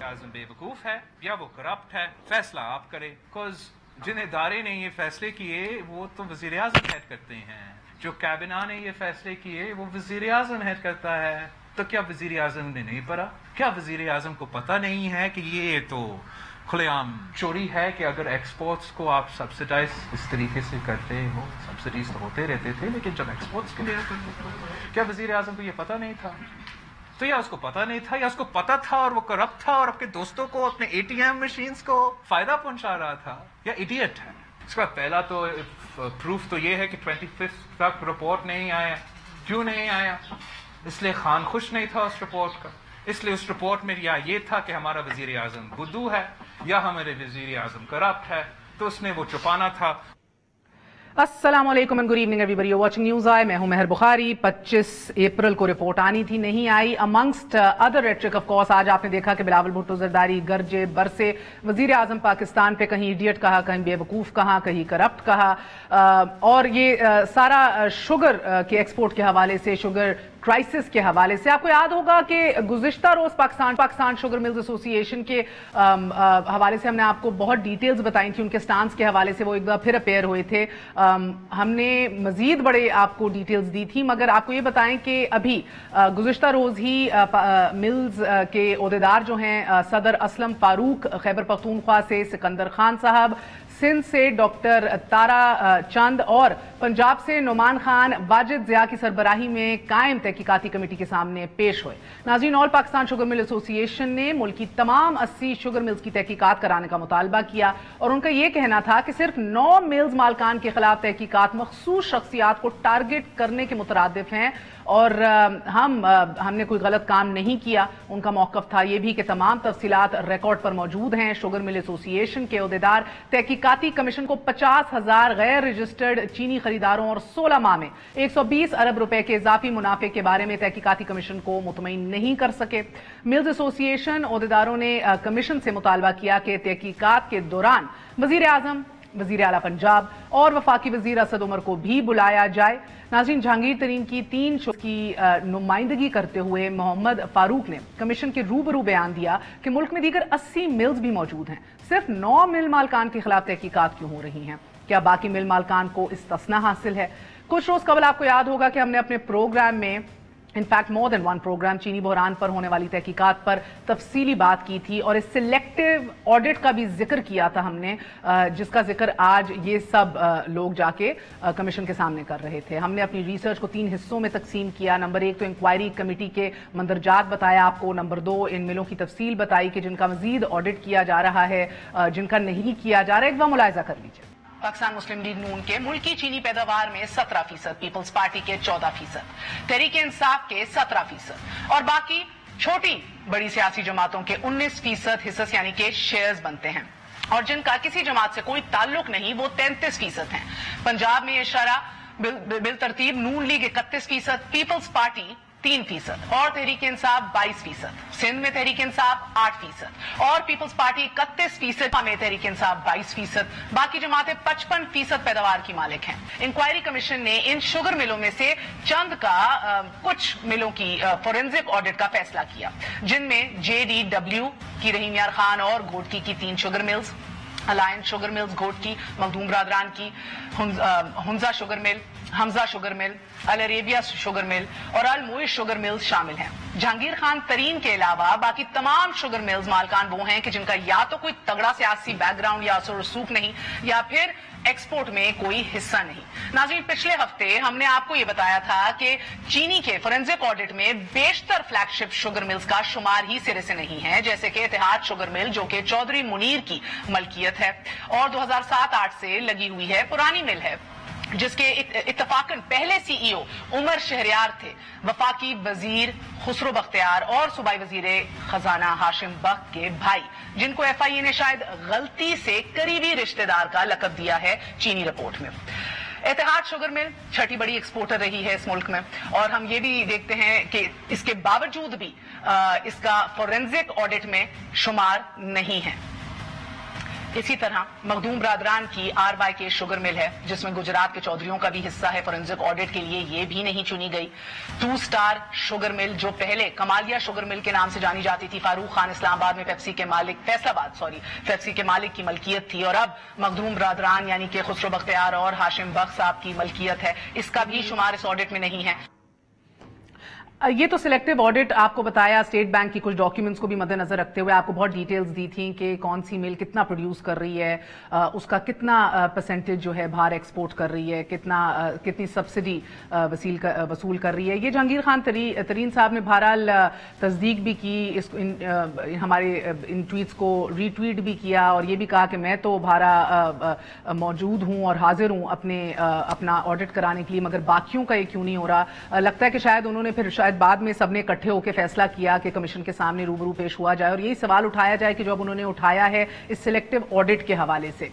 आज़म बेवकूफ़ है या वो करप्ट है, फैसला आप करें। बिकॉज जिन इदारे ने ये फैसले किए वो तो वज़ीर आज़म हेड करते हैं, जो कैबिना ने ये फैसले किए वो वज़ीर आज़म हेड करता है। तो क्या वज़ीर आज़म ने नहीं पढ़ा? क्या वज़ीर आज़म को पता नहीं है कि ये तो खुलेआम चोरी है कि अगर एक्सपोर्ट्स को आप सब्सिडाइज इस तरीके से करते हो? सब्सिडीज तो होते रहते थे, लेकिन जब एक्सपोर्ट्स के लिए क्या वज़ीर आज़म को ये पता नहीं था? तो या उसको पता नहीं था या उसको पता था और वो करप्ट था और अपने दोस्तों को, अपने एटीएम मशीन्स को फायदा पहुंचा रहा था, या इडियट है? इसका पहला तो प्रूफ तो ये है कि 25 तक रिपोर्ट नहीं आया। क्यों नहीं आया? इसलिए खान खुश नहीं था उस रिपोर्ट का। इसलिए उस रिपोर्ट में या ये था कि हमारा वजीर आजम बुद्धू है या हमारे वजीर आजम करप्ट है, तो उसने वो छुपाना था। अस्सलाम वालेकुम and good evening everybody, you watching news I. मैं हूं मेहर बुखारी। 25 अप्रैल को रिपोर्ट आनी थी, नहीं आई। Amongst other rhetoric of course आज आपने देखा कि बिलावल भुट्टो जरदारी गरजे बरसे, वजीर आजम पाकिस्तान पे कहीं इडियट कहा, कहीं बेवकूफ़ कहा, कहीं करप्ट कहा। और ये सारा शुगर के एक्सपोर्ट के हवाले से, शुगर क्राइसिस के हवाले से आपको याद होगा कि गुज़िश्ता रोज पाकिस्तान शुगर मिल्स एसोसिएशन के हवाले से हमने आपको बहुत डिटेल्स बताई थी। उनके स्टांस के हवाले से वो एक बार फिर अपेयर हुए थे। हमने मजीद बड़े आपको डिटेल्स दी थी, मगर आपको ये बताएं कि अभी गुज़िश्ता रोज ही मिल्स के ओहदेदार जो हैं, सदर असलम फारूक खैबर पख्तूनख्वा से, सिकंदर खान साहब सिंध से, डॉक्टर तारा चंद और पंजाब से नुमान खान, वाजिद ज़िया की सरबराही में कायम तहकीकाती कमेटी के सामने पेश हुए। नाज़रीन, all Pakistan sugar mill association ने मुल्क की तमाम 80 शुगर मिल्स की तहकीकात कराने का मुतालबा किया और उनका यह कहना था कि सिर्फ 9 मिल्स मालकान के खिलाफ तहकीकात मखसूस शख्सियात को टारगेट करने के मुतरादिफ हैं और हमने कोई गलत काम नहीं किया। उनका मौक़िफ़ था यह भी कि तमाम तफसीलात रिकॉर्ड पर मौजूद हैं। शुगर मिल एसोसिएशन के ओहदेदार तहकीकाती कमीशन को 50,000 गैर रजिस्टर्ड चीनी खरीदारों और 16 माह में 120 अरब रुपए के इजाफी मुनाफे के बारे में तहकीकाती कमीशन को मुतमईन नहीं कर सके। मिल्स एसोसिएशन ओहदेदारों ने कमीशन से मुतालबा किया कि तहकीकात के दौरान वजीर आजम, वजीर आला पंजाब और वफाकी वजीर असद उमर को भी बुलाया जाए। नाज़रीन, जहांगीर तरीन की 3 शो की नुमाइंदगी करते हुए मोहम्मद फारूक ने कमीशन के रूबरू बयान दिया कि मुल्क में दीगर 80 मिल्स भी मौजूद हैं, सिर्फ 9 मिल मालकान के खिलाफ तहकीकात क्यों हो रही हैं? क्या बाकी मिल मालकान को इस्तिस्ना हासिल है? कुछ रोज कबल आपको याद होगा कि हमने अपने प्रोग्राम में, in fact more than one program, चीनी बहरान पर होने वाली तहकीकात पर तफसीली बात की थी और इस सिलेक्टिव ऑडिट का भी जिक्र किया था हमने, जिसका जिक्र आज ये सब लोग जाके कमीशन के सामने कर रहे थे। हमने अपनी रिसर्च को 3 हिस्सों में तकसीम किया। नंबर 1 तो इंक्वायरी कमेटी के मंदरजात बताया आपको। नंबर 2 इन मिलों की तफसील बताई कि जिनका मजीद ऑडिट किया जा रहा है, जिनका नहीं किया जा रहा है। एक बार मुलायजा कर लीजिए। पाकिस्तान मुस्लिम लीग नून के मुल्की चीनी पैदावार में 17%, पीपल्स पार्टी के 14%, तहरीक इंसाफ के 17% और बाकी छोटी बड़ी सियासी जमातों के 19% हिस्से यानी के शेयर्स बनते हैं और जिनका किसी जमात से कोई ताल्लुक नहीं वो 33% हैं। पंजाब में ये शरह बिल तरतीब नून लीग 31%, पीपल्स पार्टी 3% और तहरीक इंसाफ 22%, सिंध में तहरीक इंसाफ 8% और पीपल्स पार्टी 31%, में तहरीक इंसाफ 22%, बाकी जमातें 55% पैदावार की मालिक हैं। इंक्वायरी कमीशन ने इन शुगर मिलों में से चंद का कुछ मिलों की फोरेंसिक ऑडिट का फैसला किया, जिनमें JDW की रहीम यार खान और घोटकी की 3 sugar mills, alliance sugar mills Ghotki, Makhdoom बरादरान की Hunza sugar mill, Hamza sugar mill, Al Arabia sugar mill और अल मोइश शुगर मिल्स शामिल हैं। जहांगीर खान तरीन के अलावा बाकी तमाम शुगर मिल्स मालकान वो हैं कि जिनका या तो कोई तगड़ा सियासी बैकग्राउंड या असर रसूख नहीं या फिर एक्सपोर्ट में कोई हिस्सा नहीं। नाज़रीन, पिछले हफ्ते हमने आपको ये बताया था कि चीनी के फोरेंसिक ऑडिट में बेशतर फ्लैगशिप शुगर मिल्स का शुमार ही सिरे से नहीं है, जैसे कि इत्तेहाद शुगर मिल जो कि चौधरी मुनीर की मलकियत है और 2007-8 से लगी हुई है, पुरानी मिल है जिसके इत्तफाकन पहले CEO उमर शहरियार थे, वफाकी वजीर खुसरो बख्तियार और सूबाई वजीर खजाना हाशिम बख्त के भाई, जिनको FIA ने शायद गलती से करीबी रिश्तेदार का लकब दिया है चीनी रिपोर्ट में। इत्तेहाद शुगर मिल 6ठी बड़ी एक्सपोर्टर रही है इस मुल्क में और हम ये भी देखते हैं कि इसके बावजूद भी इसका फोरेंसिक ऑडिट में शुमार नहीं है। इसी तरह मखदूम बरादरान की RYK शुगर मिल है, जिसमें गुजरात के चौधरियों का भी हिस्सा है, फॉरेंसिक ऑडिट के लिए ये भी नहीं चुनी गई। 2 स्टार शुगर मिल जो पहले कमालिया शुगर मिल के नाम से जानी जाती थी, फारूक खान इस्लामाबाद में पेप्सी के मालिक की मलकियत थी, और अब मखदूम बरादरान यानी कि खुसरो बख्तियार और हाशिम बख्श साहब की मलकियत है, इसका भी शुमार इस ऑडिट में नहीं है। ये तो सिलेक्टिव ऑडिट आपको बताया, स्टेट बैंक की कुछ डॉक्यूमेंट्स को भी मद्देनजर रखते हुए आपको बहुत डिटेल्स दी थी कि कौन सी मिल कितना प्रोड्यूस कर रही है, उसका कितना परसेंटेज जो है बाहर एक्सपोर्ट कर रही है, कितनी सब्सिडी वसूल कर रही है। ये जहांगीर खान तरीन साहब ने बहरहाल तस्दीक भी की, हमारे इन ट्वीट्स को रीट्वीट भी किया और ये भी कहा कि मैं तो बहरा मौजूद हूँ और हाजिर हूँ अपना ऑडिट कराने के लिए, मगर बाकियों का ये क्यों नहीं हो रहा। लगता है कि शायद उन्होंने फिर शायद बाद में सबने इकट्ठे होकर फैसला किया कि कमीशन के सामने रूबरू पेश हुआ जाए और यही सवाल उठाया जाए कि जो अब उन्होंने उठाया है इस सिलेक्टिव ऑडिट के हवाले से।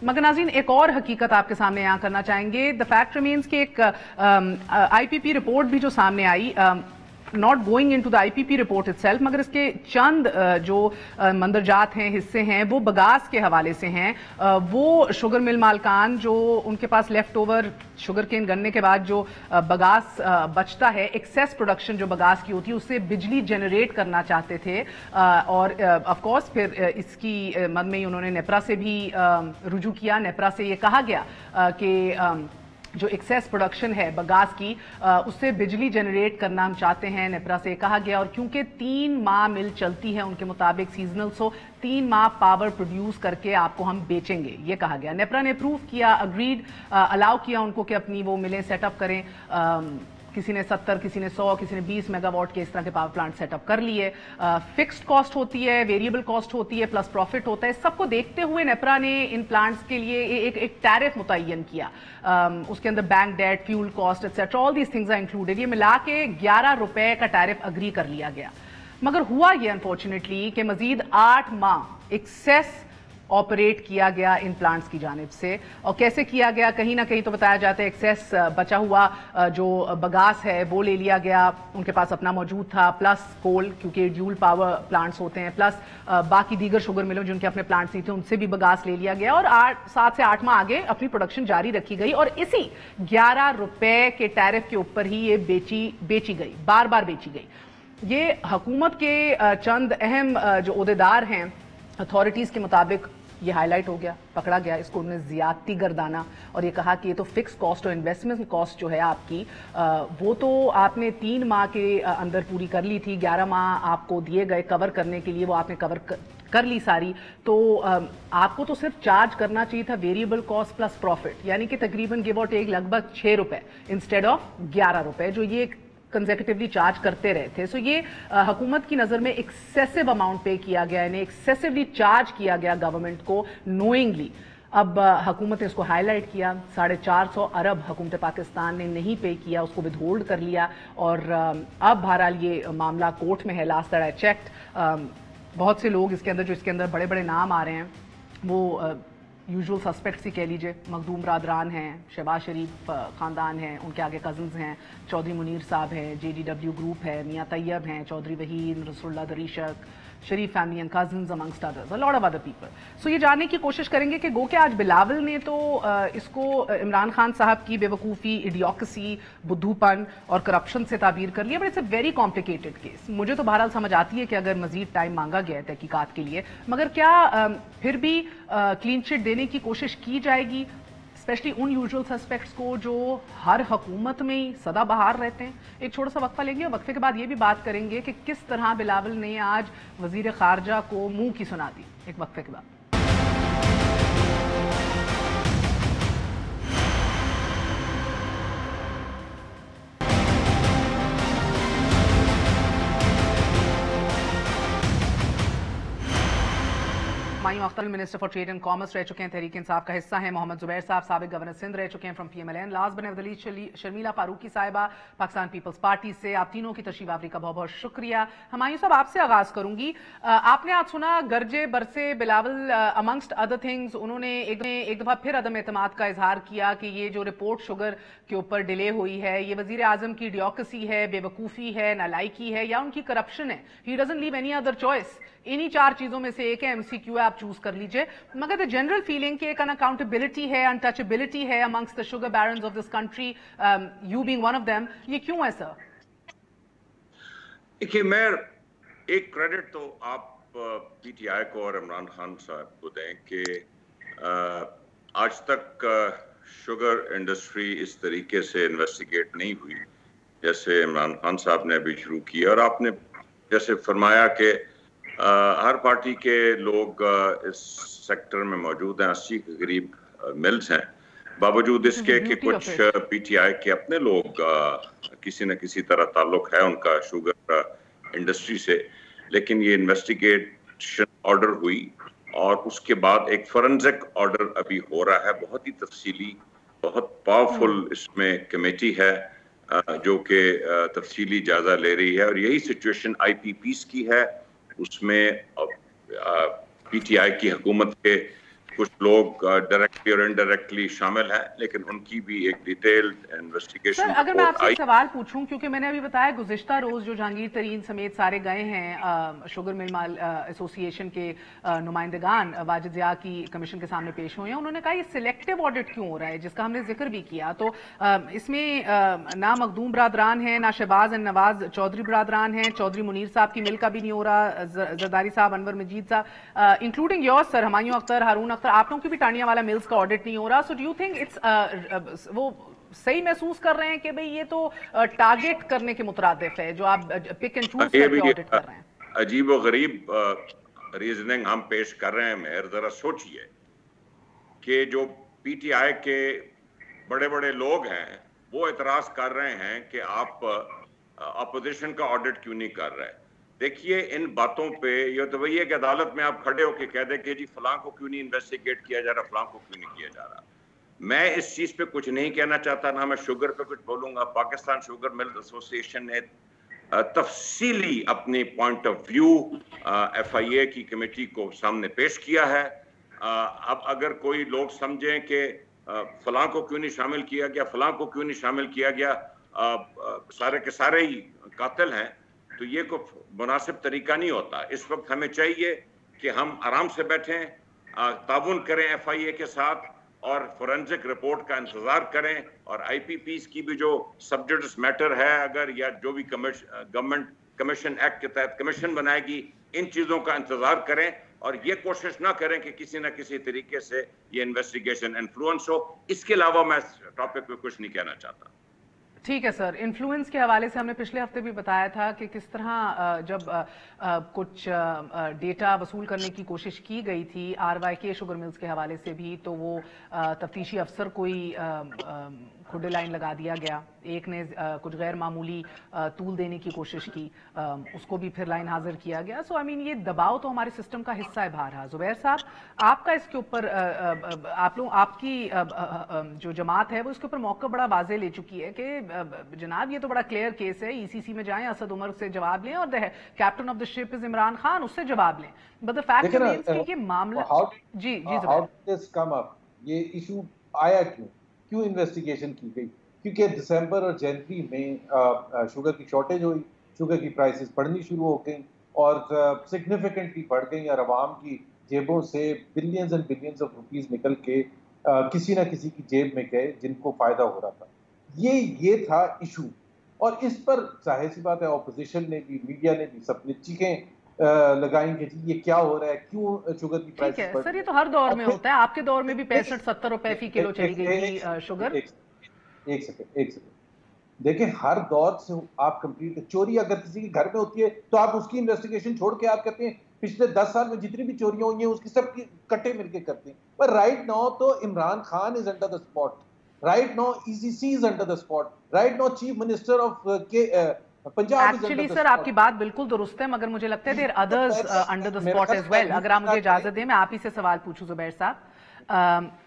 मगर नाज़रीन, एक और हकीकत आपके सामने यहाँ करना चाहेंगे। द फैक्ट रिमेन्स कि एक IPP रिपोर्ट भी जो सामने आई, not going into the IPP report itself, मगर इसके चंद जो मंदरजात हैं, हिस्से हैं, वो बगास के हवाले से हैं। वो शुगर मिल मालकान जो उनके पास लेफ्ट ओवर शुगर केन गन्ने के बाद जो बगास बचता है, एक्सेस प्रोडक्शन जो बगास की होती है, उससे बिजली जनरेट करना चाहते थे, और ऑफ कोर्स फिर इसकी मद में ही उन्होंने नेपरा से भी रुजू किया। नेपरा से ये कहा गया कि जो एक्सेस प्रोडक्शन है बगास की, उससे बिजली जनरेट करना हम चाहते हैं, नेपरा से कहा गया। और क्योंकि 3 माह मिल चलती है उनके मुताबिक सीजनल, सो 3 माह पावर प्रोड्यूस करके आपको हम बेचेंगे, ये कहा गया। नेपरा ने अप्रूव किया, अग्रीड, अलाउ किया उनको कि अपनी वो मिलें सेटअप करें। किसी ने 70, किसी ने 100, किसी ने 20 मेगावाट के इस तरह के पावर प्लांट सेटअप कर लिए। फिक्स्ड कॉस्ट होती है, वेरिएबल कॉस्ट होती है, प्लस प्रॉफिट होता है। सबको देखते हुए नेपरा ने इन प्लांट्स के लिए एक टैरिफ मुतय्यन किया। उसके अंदर bank debt, fuel cost etcetera, all these things are included. ये मिला के 11 रुपए का टैरिफ अग्री कर लिया गया। मगर हुआ ये अनफॉर्चुनेटली कि मजीद 8 माह एक्सेस ऑपरेट किया गया इन प्लांट्स की जानिब से। और कैसे किया गया, कहीं ना कहीं तो बताया जाता है एक्सेस बचा हुआ जो बगास है वो ले लिया गया, उनके पास अपना मौजूद था, प्लस कोल, क्योंकि ड्यूल पावर प्लांट्स होते हैं, प्लस बाकी दीगर शुगर मिलों जिनके अपने प्लांट्स नहीं थे उनसे भी बगास ले लिया गया, और 7 से 8 माह आगे अपनी प्रोडक्शन जारी रखी गई। और इसी 11 रुपए के टैरिफ के ऊपर ही ये बेची गई, बार बार बेची गई। ये हुकूमत के चंद अहम जो ओहदेदार हैं अथॉरिटीज के मुताबिक ये हाईलाइट हो गया, पकड़ा गया, इसको उन्होंने ज्यादती गर्दाना और ये कहा कि ये तो फिक्स कॉस्ट और इन्वेस्टमेंट कॉस्ट जो है आपकी, वो तो आपने 3 माह के अंदर पूरी कर ली थी, 11 माह आपको दिए गए कवर करने के लिए, वो आपने कवर कर ली सारी, तो आपको तो सिर्फ चार्ज करना चाहिए था वेरिएबल कॉस्ट प्लस प्रॉफिट, यानी कि तकरीबन गिव और टेक लगभग 6 रुपए इंस्टेड ऑफ 11 रुपए जो ये कंसेक्यूटिवली चार्ज करते रहे थे। सो ये हुकूमत की नज़र में एक्सेसिव अमाउंट पे किया गया, यानी एक्सेसिवली चार्ज किया गया गवर्नमेंट को नोइंगली। अब हुकूमत ने इसको हाईलाइट किया, 450 अरब हुकूमत पाकिस्तान ने नहीं पे किया, उसको विदहोल्ड कर लिया, और अब बहरहाल ये मामला कोर्ट में है। लास्ट दैट आई चेक्ड, बहुत से लोग इसके अंदर बड़े बड़े नाम आ रहे हैं, वो यूजुअल सस्पेक्ट्स ही कह लीजिए, मखदूम बरादरान हैं, शहबाज शरीफ ख़ानदान हैं, उनके आगे कज़न्स हैं, चौधरी मुनीर साहब हैं, JDW ग्रुप है, मियाँ तैयब हैं, चौधरी वहीद, रसूलुल्लाह दरीशक, Sharif family and cousins amongst others, a lot of other people. So ये जानने की कोशिश करेंगे कि गो के आज बिलावल ने तो इसको इमरान खान साहब की बेवकूफ़ी, इडियोक्रेसी, बुद्धूपन और करप्शन से ताबीर कर लिया, but it's a very complicated case. मुझे तो बहरहाल समझ आती है कि अगर मजीद टाइम मांगा गया है तहकीकात के लिए, मगर क्या फिर भी क्लीन चिट देने की कोशिश की जाएगी, स्पेशली उन यूजुअल सस्पेक्ट्स को जो हर हुकूमत में ही सदाबहार रहते हैं। एक छोटा सा वक्फा लेंगे और वक्फे के बाद ये भी बात करेंगे कि किस तरह बिलावल ने आज वजीर खारजा को मुंह की सुना दी। एक वक्फे के बाद मायूं Akhtar minister for trade and commerce रह चुके हैं, तहरीक इंसाफ का हिस्सा हैं। मोहम्मद जुबैर साहब साबिक गवर्नर सिंध रह चुके हैं from PMLN। Last but not least Sharmila Farooqui साहिबा पाकिस्तान पीपल्स पार्टी से। आप तीनों की तशरीफ आवरी का बहुत बहुत शुक्रिया। हुमायूं साहब, आपसे आगाज करूंगी। आपने आज सुना गरजे बरसे बिलावल अमंगस्ट अदर थिंग्स, उन्होंने एक दफा फिर अदम एतमाद का इजहार किया कि ये जो रिपोर्ट शुगर के ऊपर डिले हुई है, ये वजीर आजम की इडियोक्रेसी है, बेवकूफ़ी है, नालायकी है, या उनकी करप्शन है। He doesn't leave any other choice. इन्हीं 4 चीजों में से एक है। MCQ है, आप आप चूज कर लीजिए, मगर द जनरल फीलिंग कि एक अनअकाउंटेबिलिटी है, अनटचेबिलिटी है amongst the sugar barons of this country, you being one of them, ये क्यों है सर? देखिए, मैं एक क्रेडिट तो आप पीटीआई को और इमरान खान साहब को दें कि आज तक शुगर इंडस्ट्री इस तरीके से इन्वेस्टिगेट नहीं हुई जैसे इमरान खान साहब ने अभी शुरू किया। और आपने जैसे फरमाया कि हर पार्टी के लोग इस सेक्टर में मौजूद हैं, 80 के करीब मिल्स हैं, बावजूद इसके कि कुछ पीटीआई के अपने लोग किसी न किसी तरह ताल्लुक है उनका शुगर इंडस्ट्री से। लेकिन ये इन्वेस्टिगेशन ऑर्डर हुई और उसके बाद एक फॉरेंसिक ऑर्डर अभी हो रहा है, बहुत ही तफसीली, बहुत पावरफुल इसमें कमेटी है जो कि तफसीली जायजा ले रही है। और यही सिचुएशन आईपीपीस की है, उसमें पीटीआई की हुकूमत के कुछ लोग डायरेक्टली और इनडायरेक्टली शामिल हैं, लेकिन उनकी भी एक डिटेल्ड इन्वेस्टिगेशन। सर, अगर मैं आपसे सवाल पूछूं, क्योंकि मैंने अभी बताया गुज़िश्ता रोज जो जहांगीर तरीन समेत सारे गए हैं शुगर मिल माल एसोसिएशन के नुमाइंदगान वाजिद ज़िया की कमीशन के सामने पेश हुए हैं, उन्होंने कहा ये सिलेक्टिव ऑडिट क्यों हो रहा है, जिसका हमने जिक्र भी किया। तो इसमें ना मखदूम बरादरान है, ना शहबाज एंड नवाज चौधरी बरादरान हैं, चौधरी मुनीर साहब की मिल का भी नहीं हो रहा, जरदारी साहब, अनवर मजीद साहब, including your sir, Humayun Akhtar, Haroon Akhtar, आप लोगों की भी टानिया वाला मिल्स का ऑडिट नहीं हो रहा। So do you think it's वो सही महसूस कर रहे हैं कि भाई ये तो टारगेट करने के मुतरादिफ है जो आप पिक एंड चूज करके ऑडिट कर रहे हैं? अजीब व गरीब रीजनिंग हम पेश कर रहे हैं। मेहर, जरा सोचिए कि जो पीटीआई के बड़े बड़े लोग हैं वो एतराज कर रहे हैं कि आप अपोजिशन का ऑडिट क्यों नहीं कर रहे। देखिए, इन बातों पे ये तो वही है कि अदालत में आप खड़े होकर कह दें कि जी फलां को क्यों नहीं इन्वेस्टिगेट किया जा रहा, फलां को क्यों नहीं किया जा रहा। मैं इस चीज पे कुछ नहीं कहना चाहता, ना मैं शुगर पे कुछ बोलूंगा। पाकिस्तान शुगर मिल एसोसिएशन ने तफसीली अपनी पॉइंट ऑफ व्यू FIA की कमेटी को सामने पेश किया है। अब अगर कोई लोग समझें कि फलां को क्यों नहीं शामिल किया गया, फलां को क्यों नहीं शामिल किया गया, सारे के सारे ही कातिल हैं, तो ये कोई मुनासिब तरीका नहीं होता। इस वक्त हमें चाहिए कि हम आराम से बैठें, ताउन करें FIA के साथ और फोरेंसिक रिपोर्ट का इंतजार करें। और IPPs की भी जो सब्जेक्ट्स मैटर है, अगर या जो भी गवर्नमेंट कमीशन एक्ट के तहत कमीशन बनाएगी, इन चीज़ों का इंतजार करें और ये कोशिश ना करें कि किसी न किसी तरीके से ये इन्वेस्टिगेशन इन्फ्लुएंस हो। इसके अलावा मैं टॉपिक पे कुछ नहीं कहना चाहता। ठीक है सर, इन्फ्लुएंस के हवाले से हमने पिछले हफ्ते भी बताया था कि किस तरह जब कुछ डेटा वसूल करने की कोशिश की गई थी RYK शुगर मिल्स के हवाले से भी, तो वो तफ्तीशी अफसर कोई खुडे लाइन लगा दिया गया। एक ने कुछ गैर मामूली तूल देने की कोशिश की, उसको भी फिर लाइन हाजिर किया गया। सो आई मीन ये दबाव तो हमारे सिस्टम का हिस्सा है बहरहाल। जुबैर साहब, आपका इसके ऊपर आप लोग, आपकी जो जमात है वो इसके ऊपर मौका बड़ा वाजे ले चुकी है कि जनाब ये तो बड़ा क्लियर केस है, ECC में जाएं, असद उमर से जवाब लें, और captain of the ship is Imran Khan, उससे जवाब लें। बट द फैक्ट रिमेंस कि ये मामला जी जुबैर, ये इशू आया क्यों इन्वेस्टिगेशन की गई? क्योंकि दिसंबर और जनवरी में शुगर की शॉर्टेज हुई, शुगर की प्राइसेस बढ़नी शुरू हो गई और सिग्निफिकेंटली बढ़ गई और आवाम की जेबों से billions and billions of rupees निकल के किसी ना किसी की जेब में गए जिनको फायदा हो रहा था। ये था इशू, और इस पर जाहिर सी बात है ऑपोजिशन ने भी, मीडिया ने भी सबने चीखें लगाएंगे जी ये क्या हो रहा है, क्यों शुगर की प्राइस बढ़। सर ये तो हर दौर में होता है, आपके दौर में भी 65-70 रुपए फी किलो चली गई थी शुगर। एक सेकंड देखिए, हर दौर से आप कंप्लीट, चोरी अगर किसी के घर में होती है तो आप उसकी इन्वेस्टिगेशन छोड़ के आप कहते हैं पिछले 10 साल में जितनी भी चोरियां हुई हैं उसकी सब की कट्टे मिलके करते हैं। पर राइट नाउ तो Imran Khan is under the spot, right now ECC is under the spot, right now chief minister of Punjab. Actually sir आपकी बात बिल्कुल दुरुस्त है, मगर मुझे लगता है there others under the spot as well. अगर आप मुझे इजाजत दें मैं आप ही से सवाल पूछूं जुबैर साहब,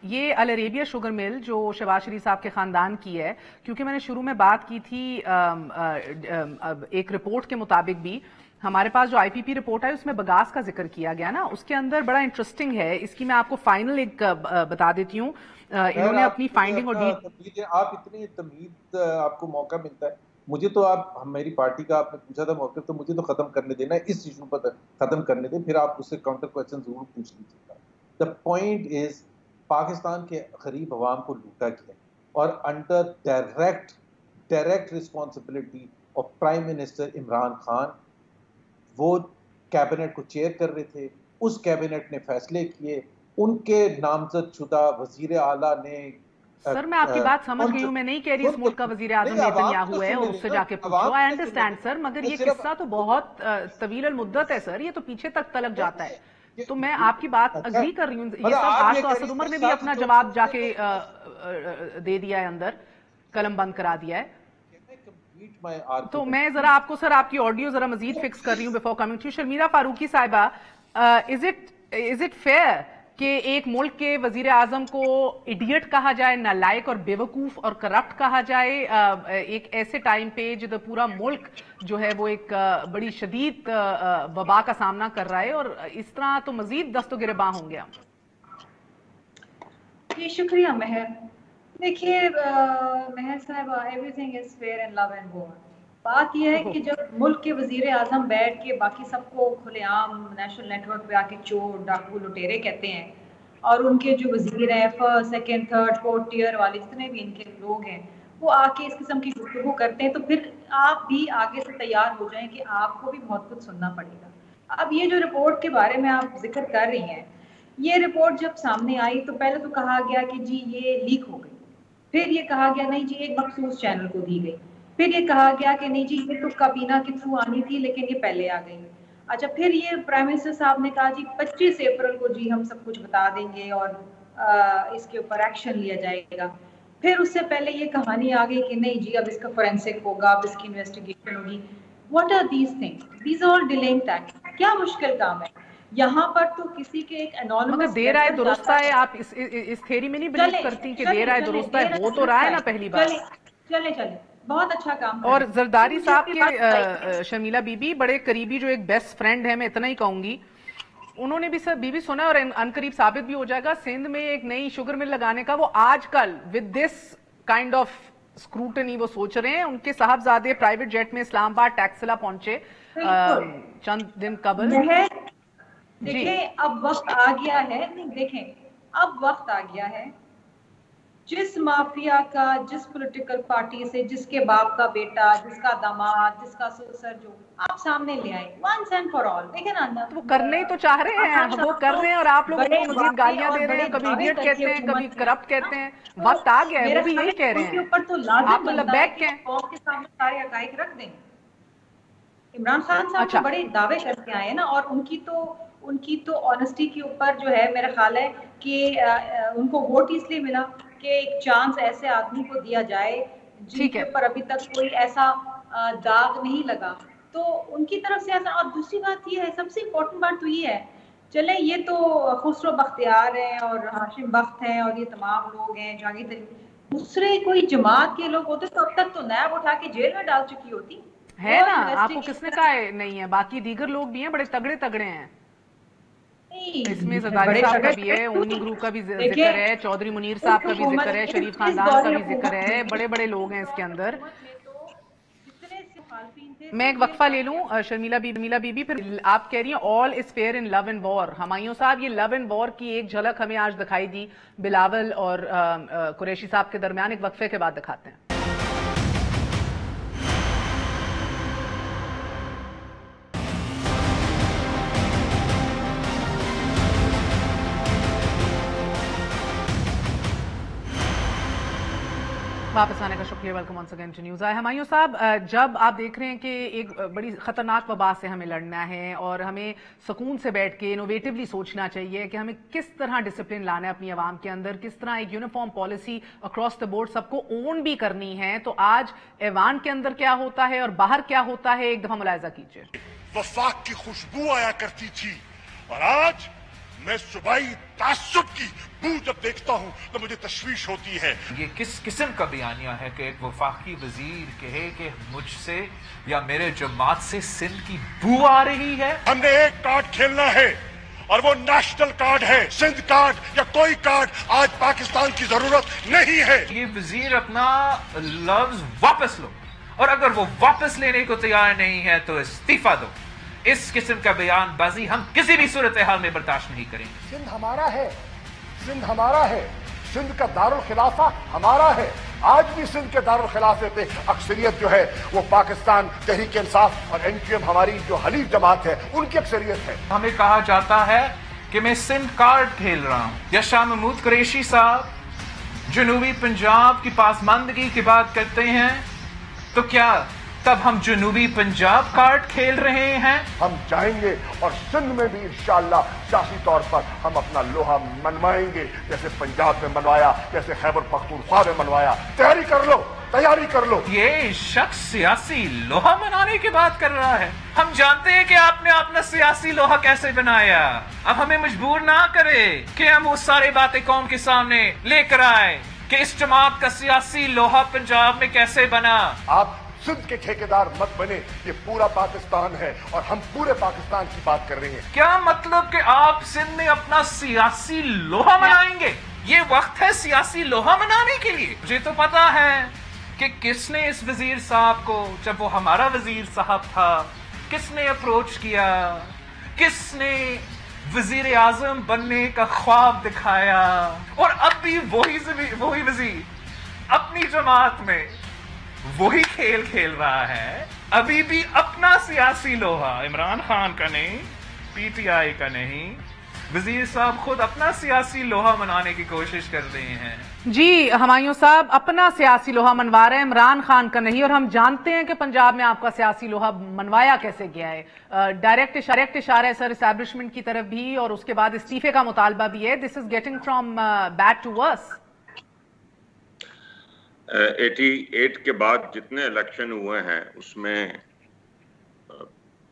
ये अल अरेबिया शुगर मिल जो शहबाज शरीफ साहब के खानदान की है, क्योंकि मैंने शुरू में बात की थी एक रिपोर्ट के मुताबिक भी हमारे पास जो IPP रिपोर्ट है उसमें बगास का जिक्र किया गया ना, उसके अंदर बड़ा इंटरेस्टिंग है, इसकी मैं आपको फाइनल एक बता देती हूँ। इन्होंने अपनी फाइंडिंग और आप इतनी तमीद आपको मौका मिलता है مجھے تو آپ میری پارٹی کا آپ نے پوچھا تھا موقف، تو مجھے تو ختم کرنے دینا ہے، اس ایشو پر ختم کرنے دیں، پھر آپ اس سے کاؤنٹر کویشچن ضرور پوچھ لیجیے گا. دا پوائنٹ از پاکستان کے غریب عوام کو لوٹا گیا اور under direct responsibility of prime minister Imran Khan. وہ کیبنٹ کو چیئر کر رہے تھے، اس کیبنٹ نے فیصلے کیے، ان کے نامزد شدہ وزیر اعلیٰ نے. سر میں آپ کی بات سمجھ گئی ہوں، میں نہیں کہہ رہی اس ملک کا وزیر اعظم نیتن ہے اور اس سے جا کے پوچھو. آئی انڈرسٹینڈ سر، مگر یہ قصہ تو بہت طویل المدت ہے سر، یہ تو پیچھے تک تلک جاتا ہے. تو میں آپ کی بات اگری کر رہی ہوں. یہ سب آج تو اسد عمر نے بھی اپنا جواب جا کے دے دیا ہے، اندر قلم بند کرا دیا ہے. تو میں ذرا آپ کو سر آپ کی آڈیو ذرا مزید فکس کر رہی ہوں بیفور کمنگ ٹو شرمیرہ فاروقی صاحبہ. از اٹ فیئر کہ ایک ملک کے وزیر اعظم کو ایڈیٹ کہا جائے، نالائق اور بیوقوف اور کرپٹ کہا جائے ایک ایسے ٹائم پہ جب پورا ملک جو ہے وہ ایک بڑی شدید وبا کا سامنا کر رہا ہے، اور اس طرح تو مزید دست و گریباں ہوں گے ہم. جی شکریہ مہر. دیکھیے مہر صاحبہ، everything is fair in love and war. بات یہ ہے کہ جب ملک کے وزیر اعظم بیٹھ کے باقی سب کو کھلے عام نیشنل نیٹ ورک پہ آ کے چور ڈاکو لٹیرے کہتے ہیں، اور ان کے جو وزیر ہیں first second third fourth tier والے جتنے بھی ان کے لوگ ہیں وہ آ کے اس قسم کی گفتگو کرتے ہیں، تو پھر آپ بھی آگے سے تیار ہو جائیں کہ آپ کو بھی بہت کچھ سننا پڑے گا. اب یہ جو رپورٹ کے بارے میں آپ ذکر کر رہی ہیں، یہ رپورٹ جب سامنے آئی تو پہلے تو کہا گیا کہ جی یہ لیک ہو گئی، پھر یہ کہا گیا نہیں جی ایک مخصوص چینل کو دی گئی، پھر یہ کہا گیا کہ نہیں جی یہ تو کابینہ کے تھرو آنی تھی لیکن یہ پہلے آ گئی. اچھا پھر یہ پرائم منسٹر صاحب نے کہا جی 25 اپریل کو جی ہم سب کچھ بتا دیں گے اور اس کے اوپر ایکشن لیا جائے گا. پھر اس سے پہلے یہ کہانی آ گئی کہ نہیں جی اب اس کا فورینسک ہوگا، اب اس کی انویسٹیگیشن ہوگی. What are these things? These are dealing tax. کیا مشکل کام ہے یہاں پر؟ تو کسی کے ایک انونیمس مگر دیر آئے درست آئے. آپ اس تھیوری میں نہیں بلیو کرتی کہ دیر آئے درست آئے؟ وہ تو رہا ہے نا پہلی بار. چلے بہت اچھا کام. اور زرداری صاحب کے شرمیلا بی بی بڑے قریبی جو ایک بیسٹ فرینڈ ہے، میں اتنا ہی کہوں گی، انہوں نے بھی سر بی بی سنا اور ان قریب ثابت بھی ہو جائے گا، سندھ میں ایک نئی شوگر مل لگانے کا وہ آج کل with this kind of scrutiny وہ سوچ رہے ہیں. ان کے صاحبزادے پرائیویٹ جیٹ میں اسلام آباد ٹیکسلا پہنچے چند دن قبل. دیکھیں اب وقت آ گیا ہے، نہیں دیکھیں اب وقت آ گیا ہے جس مافیا کا، جس پولیٹیکل پارٹی سے، جس کے باپ کا بیٹا، جس کا داماد، جس کا سسر، جو آپ سامنے لے آئے once and for all. دیکھیں نا وہ کرنے ہی تو چاہ رہے ہیں، وہ کر رہے ہیں اور آپ لوگ ان کو مزید گالیاں دے رہے ہیں، کبھی ایڈیٹ کہتے ہیں، کبھی کرپٹ کہتے ہیں. وقت آ گیا ہے، وہ بھی یہی کہہ رہے ہیں. آپ تو لبیک کے قوم کے سامنے سارے حقائق رکھ دیں. عمران خان صاحب تو بڑے دعوے کر کے آئے نا، اور ان کی تو آنیسٹی کے اوپر جو ہے میرا خیال ہے کہ ان کو ووٹ اس لیے ملا کہ ایک چانس ایسے آدمی کو دیا جائے جن کے اوپر ابھی تک کوئی ایسا داغ نہیں لگا، تو ان کی طرف سے ایسا. اور دوسری بات یہ ہے، سب سے امپورٹنٹ بات تو یہ ہے، چلیں یہ تو خسرو بختیار ہیں اور ہاشم بخت ہیں اور یہ تمام لوگ ہیں جہانگیر ترین، دوسرے کوئی جماعت کے لوگ ہوتے تو اب تک تو نیب اٹھا کے جیل میں ڈال چکی ہوتی ہے نا. آپ کو کس نے کہا نہیں ہے؟ باقی دیگر لوگ بھی ہیں، بڑے تگڑے ہیں. اس میں زرداری صاحب کا بھی ہے، اونی گروپ کا بھی ذکر ہے، چودھری منیر صاحب کا بھی ذکر ہے، شریف خاندان کا بھی ذکر ہے، بڑے لوگ ہیں اس کے اندر. میں ایک وقفہ لے لوں شرمیلا بی بی، پھر آپ کہہ رہی ہیں all is fair in love and war. Humayun صاحب یہ love and war کی ایک جھلک ہمیں آج دکھائی دی بلاول اور قریشی صاحب کے درمیان. ایک وقفے کے بعد دکھاتے ہیں. واپس آنے کا شکریہ. Welcome once again to news I. Humayun صاحب جب آپ دیکھ رہے ہیں کہ ایک بڑی خطرناک وبا سے ہمیں لڑنا ہے اور ہمیں سکون سے بیٹھ کے انوویٹیولی سوچنا چاہیے کہ ہمیں کس طرح ڈسپلن لانا ہے اپنی عوام کے اندر، کس طرح ایک uniform policy across the board سب کو اون بھی کرنی ہے، تو آج ایوان کے اندر کیا ہوتا ہے اور باہر کیا ہوتا ہے، ایک دفعہ ملاحظہ کیجیے. وفاق کی خوشبو آیا کرتی تھی اور آج میں صوبائی تعصب کی بو جب دیکھتا ہوں تو مجھے تشویش ہوتی ہے. یہ کس قسم کا بیانیہ ہے کہ ایک وفاقی وزیر کہے کہ مجھ سے یا میرے جماعت سے سندھ کی بو آ رہی ہے؟ ہم نے ایک کارڈ کھیلنا ہے اور وہ نیشنل کارڈ ہے. سندھ کارڈ یا کوئی کارڈ آج پاکستان کی ضرورت نہیں ہے. یہ وزیر اپنا لفظ واپس لو. اور اگر وہ واپس لینے کو تیار نہیں ہے تو استعفا دو. اس قسم کا بیان بازی ہم کسی بھی صورتحال میں برداشت نہیں کریں گے. سندھ ہمارا ہے، سندھ ہمارا ہے، سندھ کا دارالخلافہ ہمارا ہے. آج بھی سندھ کے دارالخلافے پہ اکثریت جو ہے وہ پاکستان تحریک انصاف اور NQM ہماری جو حلیف جماعت ہے ان کی اکثریت ہے. ہمیں کہا جاتا ہے کہ میں سندھ کارڈ کھیل رہا ہوں. یا شاہ محمود قریشی صاحب جنوبی پنجاب کی پاسماندگی کی بات کرتے ہیں تو کیا تب ہم جنوبی پنجاب کارڈ کھیل رہے ہیں؟ ہم جائیں گے اور سندھ میں بھی انشاءاللہ سیاسی طور پر ہم اپنا لوہا منوائیں گے، جیسے پنجاب میں منوایا، جیسے خیبر پختونخوا میں منوایا. تیاری کر لو، تیاری کر لو. یہ شخص سیاسی لوہا بنانے کی بات کر رہا ہے. ہم جانتے ہیں کہ آپ نے اپنا سیاسی لوہا کیسے بنایا. اب ہمیں مجبور نہ کرے کہ ہم وہ سارے باتیں قوم کے سامنے لے کر آئے کہ اس جماعت کا سیاسی لوہا پنجاب میں کیسے بنا. آپ سندھ کے ٹھیکیدار مت بنے، یہ پورا پاکستان ہے اور ہم پورے پاکستان کی بات کر رہے ہیں. کیا مطلب کہ آپ سندھ میں اپنا سیاسی لوہا منائیں گے؟ یہ وقت ہے سیاسی لوہا منانے کے لیے. مجھے تو پتا ہے کہ کس نے اس وزیر صاحب کو، جب وہ ہمارا وزیر صاحب تھا، کس نے اپروچ کیا، کس نے وزیر اعظم بننے کا خواب دکھایا. اور اب بھی وہی وزیر اپنی جماعت میں وہی کھیل کھیل رہا ہے. ابھی بھی اپنا سیاسی لوہا عمران خان کا نہیں، PTI کا نہیں، وزیر صاحب خود اپنا سیاسی لوہا منانے کی کوشش کر رہے ہیں. جی ہمایوں صاحب اپنا سیاسی لوہا منوا رہے ہیں، عمران خان کا نہیں. اور ہم جانتے ہیں کہ پنجاب میں آپ کا سیاسی لوہا منوایا کیسے گیا ہے. ڈائریکٹ اشارہ ہے سر اسٹیبلشمنٹ کی طرف بھی، اور اس کے بعد استعفے کا مطالبہ بھی ہے. This is getting from bad to worse. 88 کے بعد جتنے الیکشن ہوئے ہیں اس میں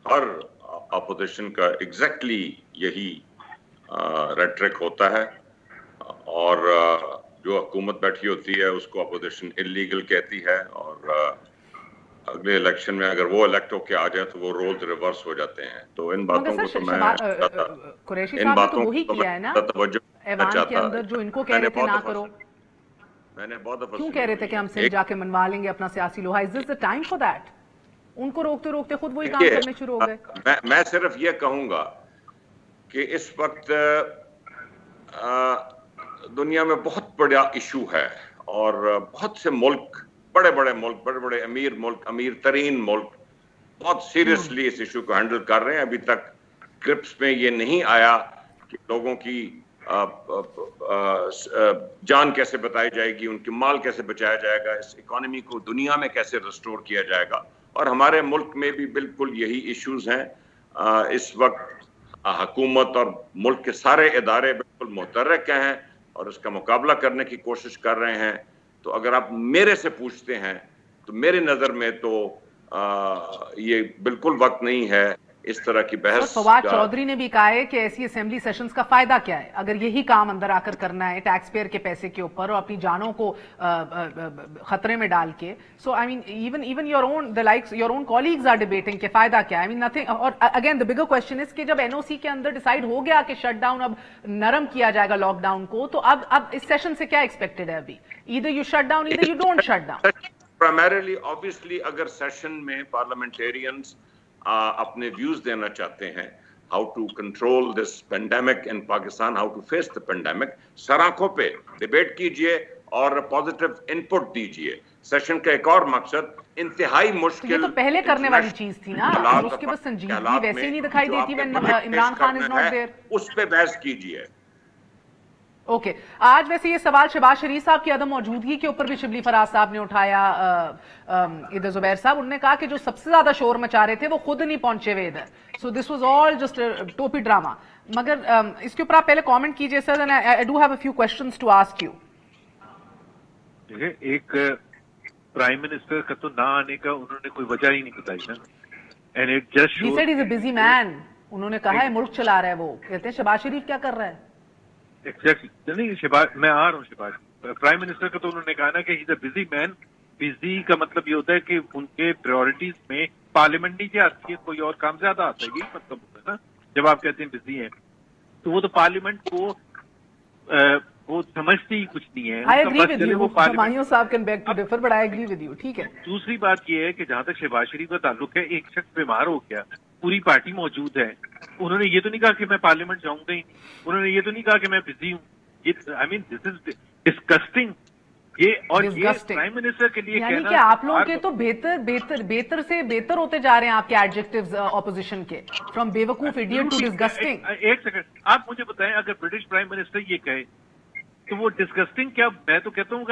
ہر اپوزیشن کا ایگزیکٹلی یہی ریٹرک ہوتا ہے، اور جو حکومت بیٹھی ہوتی ہے اس کو اپوزیشن انلیگل کہتی ہے، اور اگلے الیکشن میں اگر وہ الیکٹ ہو کے آ جائے تو وہ رولز ریورس ہو جاتے ہیں. تو ان باتوں کو تو میں قریشی صاحب نے تو وہی کیا ہے نا ایوان کے اندر، جو ان کو کہہ رہے تھے نہ کرو. میں نے بہت کیوں کہہ رہے تھے کہ ہم سندھ جا کے منوا لیں گے اپنا سیاسی لوہا؟ از دس the time for that؟ ان کو روکتے روکتے خود وہی کام کرنے شروع ہو گئے. میں صرف یہ کہوں گا کہ اس وقت دنیا میں بہت بڑا ایشو ہے، اور بہت سے ملک، بڑے بڑے امیر ملک، امیر ترین ملک بہت سیریسلی اس ایشو کو ہینڈل کر رہے ہیں. ابھی تک کرپس میں یہ نہیں آیا کہ لوگوں کی جان کیسے بتائی جائے گی، ان کی مال کیسے بچایا جائے گا، اس اکانومی کو دنیا میں کیسے ریسٹور کیا جائے گا. اور ہمارے ملک میں بھی بالکل یہی ایشوز ہیں. اس وقت حکومت اور ملک کے سارے ادارے بالکل متحرک ہیں اور اس کا مقابلہ کرنے کی کوشش کر رہے ہیں. تو اگر آپ میرے سے پوچھتے ہیں تو میری نظر میں تو یہ بالکل وقت نہیں ہے اس طرح کی بحث. فواد چودھری نے بھی کہا ہے کہ ایسی اسمبلی سیشنز کا فائدہ کیا ہے اگر یہی کام اندر آ کر کرنا ہے ٹیکس پیئر کے پیسے کے اوپر اور اپنی جانوں کو خطرے میں ڈال کے. So I mean even your own colleagues are debating کہ فائدہ کیا ہے. I mean nothing. اور again the bigger question is کہ جب NOC کے اندر ڈیسائیڈ ہو گیا کہ شٹ ڈاؤن اب نرم کیا جائے گا لاک ڈاؤن کو، تو اب اس سیشن سے کیا ایکسپیکٹڈ ہے ابھی؟ Either you shut down either you don't shut down. Primarily obviously اگر سیشن میں پارلیمنٹیرینز اپنے ویوز دینا چاہتے ہیں how to control this pandemic in Pakistan, how to face the pandemic, سرآنکھوں پہ ڈیبیٹ کیجئے اور پازیٹیو انپٹ دیجئے. سیشن کا ایک اور مقصد انتہائی مشکل، یہ تو پہلے کرنے والی چیز تھی نا، اس کے بعد سنجیدگی ویسے ہی نہیں دکھائی دیتی when Imran Khan is not there. اس پہ بحث کیجئے. اوکے. آج ویسے یہ سوال شہباز شریف صاحب کی عدم موجودگی کے اوپر بھی شبلی فراز صاحب نے اٹھایا. ادھر زبیر صاحب انہوں نے کہا کہ جو سب سے زیادہ شور مچا رہے تھے وہ خود نہیں پہنچے ہوئے ادھر. So this was all just ٹوپی ڈراما. مگر اس کے اوپر آپ پہلے کامنٹ کیجئے sir. I do have a few questions to ask you. ایک پرائم منسٹر کا تو نہ آنے کا انہوں نے کوئی وجہ ہی نہیں بتائی نا. And it just shows, he said he is a busy man. انہوں نے کہا ہے ملک چلا رہا ہے. وہ کہتے ہیں شہباز شریف کیا کر رہا ہے. ایگزیکٹلی. نہیں شہباز، میں آ رہا ہوں شہباز. پرائم منسٹر کا تو انہوں نے کہا نا کہ ہی is a busy main. Busy کا مطلب یہ ہوتا ہے کہ ان کے پریورٹیز میں پارلیمنٹ نہیں کیا آتی ہے، کوئی اور کام زیادہ آتا ہے. یہی مطلب ہوتا ہے نا جب آپ کہتے ہیں بزی ہیں. تو وہ تو پارلیمنٹ کو वो समझते ही कुछ नहीं है। I agree with you. Humayun साहब can beg to differ, but I agree with you. ठीक है। दूसरी बात ये है कि जहां तक शहबाज शरीफ का ताल्लुक है, एक शख्स बीमार हो गया, पूरी पार्टी मौजूद है, उन्होंने ये तो नहीं कहा कि मैं पार्लियामेंट जाऊंगा ही, उन्होंने ये तो नहीं कहा कि मैं बिजी हूँ। ये I mean this is disgusting. ये और ये प्राइम मिनिस्टर के लिए यानी कि आप लोगों के तो बेहतर से बेहतर होते जा रहे हैं आपके एडजेक्टिव्स ऑपोजिशन के, फ्रॉम बेवकूफ इडियट टू डिस्गस्टिंग। एक सेकंड, आप मुझे बताएं, अगर ब्रिटिश प्राइम मिनिस्टर ये कहे तो वो डिस्गस्टिंग क्या? मैं तो कहता हूँ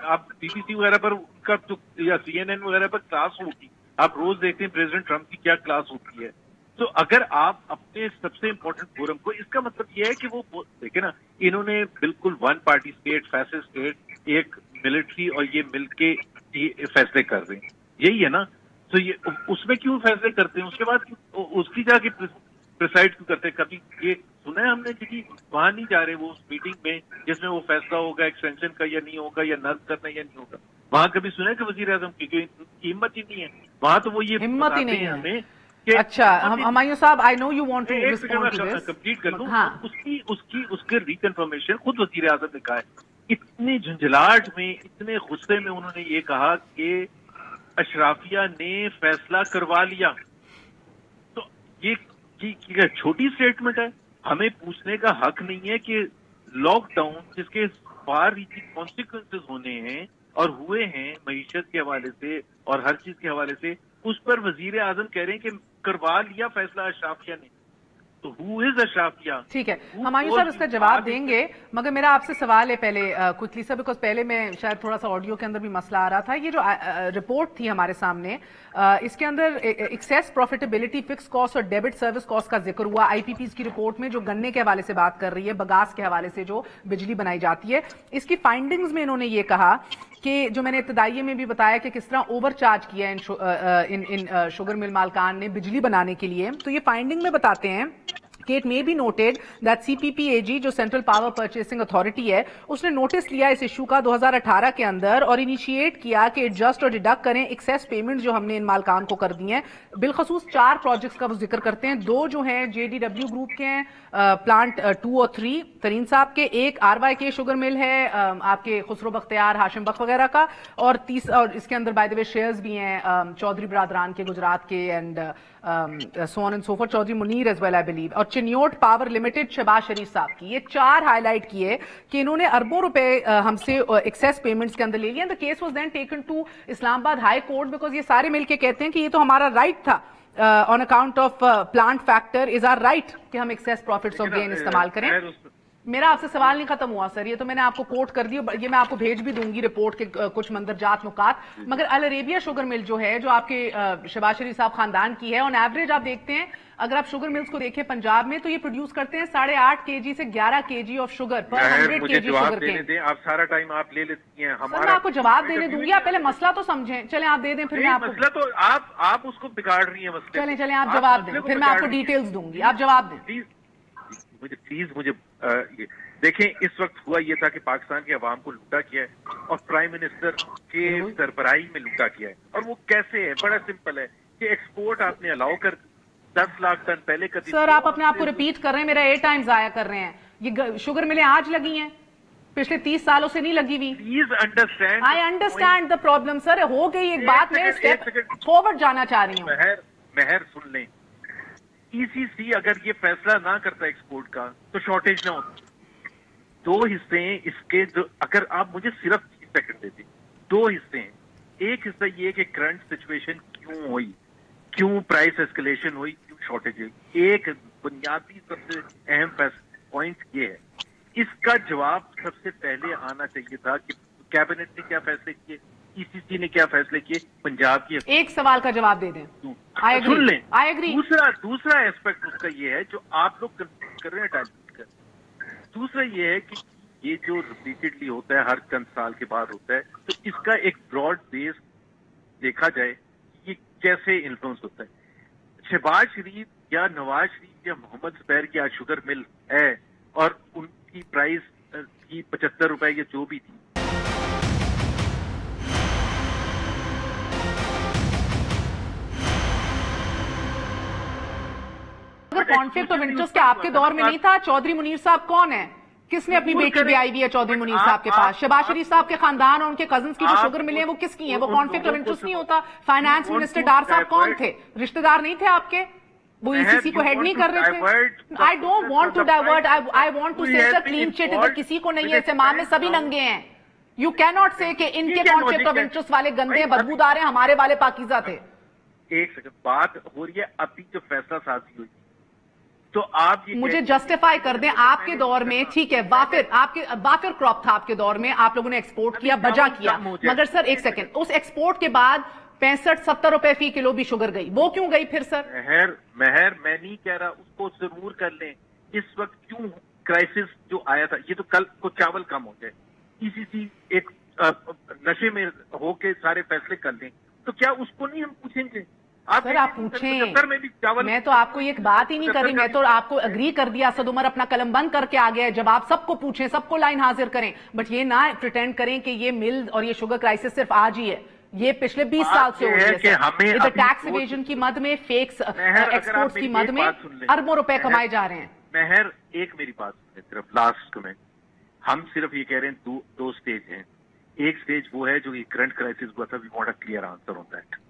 आप बीबीसी वगैरह पर उनका तो या CNN वगैरह पर क्लास होगी, आप रोज देखते हैं प्रेसिडेंट ट्रम्प की क्या क्लास होती है। तो अगर आप अपने सबसे इम्पोर्टेंट फोरम को, इसका मतलब ये है कि वो देखिए ना, इन्होंने बिल्कुल one party state, fascist state, एक मिलिट्री और ये मिलके ये फैसले कर रहे हैं, यही है ना। तो ये उसमें क्यों फैसले करते हैं, उसके बाद उसकी जाके प्रिसाइड क्यों करते हैं? कभी ये सुना है हमने कि वहां नहीं जा रहे वो उस मीटिंग में जिसमें वो फैसला होगा एक्सटेंशन का या नहीं होगा, या नर्क करना या नहीं होगा, वहां कभी सुना है कि वजीर आजम की हिम्मत ही नहीं है? वहां तो वो ये हिम्मत ही नहीं है हमें। अच्छा हुमायूं साहब, I know you want to respond to this, complete कर दूं। हाँ। उसके रिकन्फर्मेशन खुद वजीर आजम ने कहा है, इतनी झंझलाहट में, इतने गुस्से में उन्होंने ये कहा कि अशराफिया ने फैसला करवा लिया। तो ये छोटी स्टेटमेंट है? हमें पूछने का हक नहीं है कि लॉकडाउन जिसके फार रीचिंग कॉन्सिक्वेंसेस होने हैं और हुए हैं मईशत के हवाले से और हर चीज के हवाले से, उस पर वजीर आजम कह रहे हैं कि करवा लिया फैसला अशराफिया ने। तो हु इज अशराफिया? ठीक है, हुमायूं साहब इसका जवाब देंगे, मगर मेरा आपसे सवाल है पहले क्विकली सा, बिकॉज पहले मैं शायद थोड़ा सा ऑडियो के अंदर भी मसला आ रहा था। ये जो रिपोर्ट थी हमारे सामने, इसके अंदर एक्सेस प्रॉफिटेबिलिटी, फिक्स कॉस्ट और डेबिट सर्विस कॉस्ट का जिक्र हुआ। IPPs की रिपोर्ट में जो गन्ने के हवाले से बात कर रही है, बगास के हवाले से जो बिजली बनाई जाती है, इसकी फाइंडिंग्स में इन्होंने ये कहा कि जो मैंने इब्तदाइये में भी बताया कि किस तरह ओवर चार्ज किया इन शुगर मिल मालकान ने बिजली बनाने के लिए। तो ये फाइंडिंग में बताते हैं कि it may be noted that CPPAG जो सेंट्रल पावर परचेसिंग अथॉरिटी है, उसने नोटिस लिया इस इशू का 2018 के अंदर और इनिशिएट किया कि एडजस्ट और डिडक्ट करें एक्सेस पेमेंट जो हमने इन मालकान को कर दी हैं। बिलखसूस 4 प्रोजेक्ट्स का वो जिक्र करते हैं, 2 जो हैं JDW ग्रुप के हैं, प्लांट 2 और 3 तरीन साहब के, एक RYK शुगर मिल है आपके खुसरो बख्तियार, हाशिम बख्श वगैरह का, और इसके अंदर बाय द वे शेयर्स भी हैं चौधरी बरादरान के गुजरात के, and so on and so forth, Chaudhry Munir as well I believe, और चिन्योट पावर लिमिटेड शहबाज शरीफ साहब की। ये 4 हाईलाइट किए कि इन्होंने अरबों रुपए हमसे एक्सेस पेमेंट्स के अंदर ले लिया। The case was then taken to Islamabad high court, because ये सारे मिलके कहते हैं कि ये तो हमारा राइट था, on account of plant factor is our right कि हम एक्सेस प्रॉफिट्स ऑफ गेन इस्तेमाल करें। मेरा आपसे सवाल नहीं खत्म हुआ सर, ये तो मैंने आपको कोट कर दी, ये मैं आपको भेज भी दूंगी रिपोर्ट के कुछ मंदरजात नुकात। मगर अल अरेबिया शुगर मिल जो है, जो आपके शहबाज शरीफ साहब खानदान की है, ऑन एवरेज आप देखते हैं, अगर आप शुगर मिल्स को देखें पंजाब में, तो ये प्रोड्यूस करते हैं 8.5 kg से 11 kg ऑफ शुगर पर 100 kg शुगर केन। आप सारा टाइम आप ले लेती हैं हमारा। मैं आपको जवाब देने दूंगी, आप पहले मसला तो समझें। चलें आप दे दें, फिर मैं आपको मसला तो आप उसको बिगाड़ रही हैं मसले। चलें आप जवाब दें, फिर मैं आपको डिटेल्स दूंगी, आप जवाब दें मुझे। देखें, इस वक्त हुआ ये था कि पाकिस्तान की आवाम को लूटा किया है और प्राइम मिनिस्टर के सरबराही में लूटा किया है। और वो कैसे है? बड़ा सिंपल है कि एक्सपोर्ट आपने अलाउ कर 10 लाख टन पहले कर दी। सर आप अपने आप को रिपीट कर रहे हैं, मेरा 8 टाइम जाया कर रहे हैं। ये शुगर मिलें आज लगी हैं, पिछले 30 सालों से नहीं लगी हुई। Please understand, I understand the problem sir, हो गई एक बात, मैं स्टेप फॉरवर्ड जाना चाह रही हूँ। महर सुन लें, ECC अगर ये फैसला ना करता एक्सपोर्ट का तो शॉर्टेज ना होती। 2 हिस्से हैं इसके, जो अगर आप मुझे सिर्फ 30 सेकंड देते, 2 हिस्से हैं। एक हिस्सा ये कि करंट सिचुएशन क्यों हुई, क्यों प्राइस एस्केलेशन हुई, क्यों शॉर्टेज हुई। एक बुनियादी सबसे अहम पॉइंट ये है, इसका जवाब सबसे पहले आना चाहिए था कि कैबिनेट ने क्या फैसले किए, ECC ने क्या फैसले किए, पंजाब की। एक सवाल का जवाब दे दें। सुन लें, आई एग्री। दूसरा एस्पेक्ट उसका ये है जो आप लोग कर रहे हैं, दूसरा ये है कि ये जो रिपीटेडली होता है, हर चंद साल के बाद होता है, तो इसका एक ब्रॉड बेस देखा जाए ये कैसे इन्फ्लुएंस होता है। शहबाज शरीफ या नवाज शरीफ या मोहम्मद जुबैर की आज शुगर मिल है और उनकी प्राइस की 75 रुपए या जो भी थी, अगर कॉन्फ्लिक्ट ऑफ इंटरेस्ट आपके दौर में नहीं था, चौधरी मुनीर साहब कौन है? किसने अपनी बेटी भी आई हुई है चौधरी मुनीर साहब के पास? शहबाज शरीफ साहब के खानदान और उनके कजन्स की जो शुगर मिले हैं वो किसकी है? वो कॉन्फ्लिक्ट ऑफ इंटरेस्ट नहीं होता? फाइनेंस मिनिस्टर डार साहब कौन थे? रिश्तेदार नहीं थे आपके? वो ईसीसी को हेड नहीं कर रहे थे? I don't want to divert, I want to say clean chit इधर किसी को नहीं है, इस मामले में सभी नंगे हैं। यू कैन नॉट से कि इनके कॉन्फ्लिक्ट ऑफ इंटरेस्ट वाले गंदे बदबूदार हैं, हमारे वाले पाकीज़ा थे। एक सेकंड, बात हो रही है अभी जो फैसला साजी हुई, तो आप ये मुझे जस्टिफाई कर दें, आपके दौर में ठीक है वाफिर क्रॉप था, आपके दौर में आप लोगों ने एक्सपोर्ट किया, बजा किया, मगर सर एक सेकंड, उस एक्सपोर्ट के बाद 65-70 रुपए फी किलो भी शुगर गई, वो क्यों गई फिर सर? महर मैं नहीं कह रहा, उसको जरूर कर लें। इस वक्त क्यों क्राइसिस जो आया था, ये तो कल को चावल कम हो जाए, ईसीसी एक नशे में होके सारे फैसले कर लें, तो क्या उसको नहीं हम पूछेंगे? सर आप पूछें, मैं तो आपको ये बात ही नहीं कर रही, मैं तो आपको अग्री कर दिया, असद उमर अपना कलम बंद करके आ गया है, जब आप सबको पूछें, सबको लाइन हाजिर करें, बट ये ना प्रिटेंड करें कि ये मिल और ये शुगर क्राइसिस सिर्फ आज ही है, ये पिछले 20 साल से हो रही है। इधर टैक्स इवेजन की मद में, फेक्स एक्सपोर्ट्स की मद में अरबों रुपए कमाए जा रहे हैं। महर एक मेरी बात सुने, सिर्फ लास्ट में हम सिर्फ ये कह रहे हैं दो स्टेज हैं। एक स्टेज वो है जो ये करंट क्राइसिस हुआ था, we want a clear answer on that.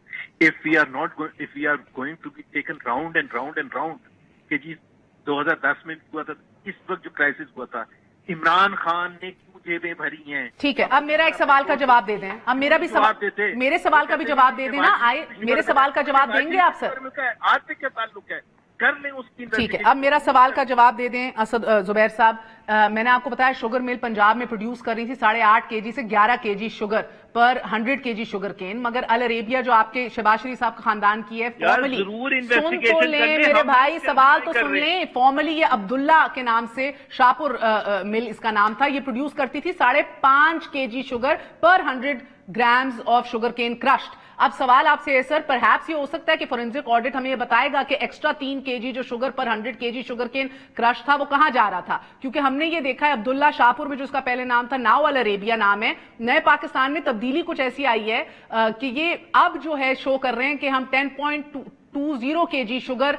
if we are going to be taken round and round कि जी 2010 में हुआ था, इस वक्त जो क्राइसिस हुआ था, इमरान खान ने क्यों जेबें भरी हैं? ठीक है, अब मेरा एक सवाल का जवाब दे दें, अब मेरा भी सवाल, मेरे सवाल का भी जवाब दे देना, मेरे सवाल का जवाब देंगे आप सर? आज से क्या ताल्लुक है, कर लें उसकी। ठीक है, अब मेरा सवाल का जवाब दे दें असद जुबैर साहब। मैंने आपको बताया शुगर मिल पंजाब में प्रोड्यूस कर रही थी 8.5 kg से 11 kg शुगर पर 100 kg शुगर केन, मगर अल अरेबिया जो आपके शहबाज शरीफ साहब का खानदान की है, फॉर्मली सुन तो लें मेरे भाई, सवाल तो सुन लें, फॉर्मली ये अब्दुल्ला के नाम से शाहपुर मिल इसका नाम था, ये प्रोड्यूस करती थी 5.5 kg शुगर पर 100 grams of sugar cane crushed. अब सवाल आपसे है सर, परहैप्स ये हो सकता है कि फोरेंसिक ऑडिट हमें ये बताएगा कि एक्स्ट्रा 3 kg जो शुगर पर 100 kg शुगर केन क्रश था वो कहां जा रहा था, क्योंकि हमने ये देखा है अब्दुल्ला शाहपुर में जो उसका पहले नाम था, नाउ अल अरेबिया नाम है, नए पाकिस्तान में तब्दीली कुछ ऐसी आई है कि ये अब जो है शो कर रहे हैं कि हम 10.20 kg शुगर